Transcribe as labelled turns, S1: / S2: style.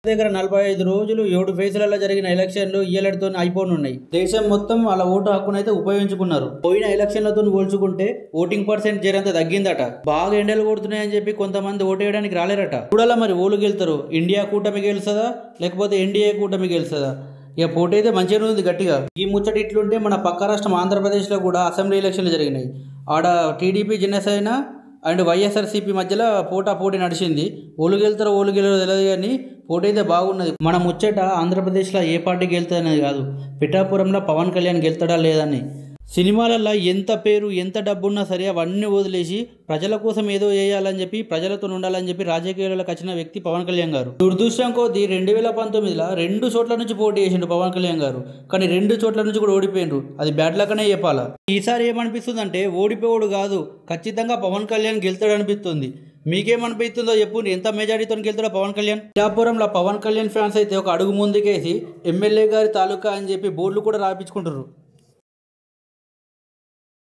S1: దగ్గర 45 రోజులు 7 ఫేజ్లలో జరిగిన ఎలక్షన్లు ఇయ్యలతో అయిపోనున్నాయి. దేశం మొత్తం వాళ్ళ ఓటు హక్కునైతే ఉపయోగించుకున్నారు. పోయిన ఎలక్షన్లతో పోల్చుకుంటే ఓటింగ్ పర్సెంట్ జరంత తగ్గిందట. బాగా ఎండలు కొడుతున్నాయని చెప్పి కొంతమంది ఓటేయడానికి రాలేరట. చూడాలా మరి ఓళ్ళు గెలుతారు. ఇండియా కూటమి గెలుస్తుందా లేకపోతే ఎన్డీఏ కూటమి గెలుస్తుందా? ఇక పోటీ అయితే మంచిగానే ఉంది గట్టిగా. ఈ ముచ్చటి ఇట్లుంటే మన పక్క రాష్ట్రం ఆంధ్రప్రదేశ్లో కూడా అసెంబ్లీ ఎలక్షన్లు జరిగినాయి. ఆడ టీడీపీ జనసేన అండ్ వైఎస్ఆర్సీపీ మధ్యలో పోటీ నడిచింది. ఓళ్ళు గెలుతారో తెలియదు కానీ పోటీ అయితే బాగున్నది. మన ముచ్చట ఆంధ్రప్రదేశ్లో ఏ పార్టీ గెలుతుంది అనేది కాదు, పిఠాపురంలో పవన్ కళ్యాణ్ గెలుతాడా లేదని. సినిమాలల్లో ఎంత పేరు ఎంత డబ్బున్నా సరే అవన్నీ వదిలేసి ప్రజల కోసం ఏదో చేయాలని చెప్పి ప్రజలతో ఉండాలని చెప్పి రాజకీయాలకు వచ్చిన వ్యక్తి పవన్ కళ్యాణ్ గారు. దురదృష్టం కొద్దీ 2019లో 2 చోట్ల నుంచి పోటీ చేసిండు పవన్ కళ్యాణ్ గారు. కానీ 2 చోట్ల నుంచి కూడా ఓడిపోయిండ్రు. అది బ్యాడ్ లక్ అనే చెప్పాలా. ఈసారి ఏమనిపిస్తుంది అంటే ఓడిపోవడు కాదు, ఖచ్చితంగా పవన్ కళ్యాణ్ గెలుతాడు అనిపిస్తుంది. మీకేమనిపిస్తుందో చెప్పు, ఎంత మెజారిటీతో గెలుతాడో పవన్ కళ్యాణ్. పిఠాపురంలో పవన్ కళ్యాణ్ ఫ్యాన్స్ అయితే ఒక అడుగు ముందుకేసి ఎమ్మెల్యే గారి తాలూకా అని చెప్పి బోర్డులు కూడా రాపించుకుంటారు.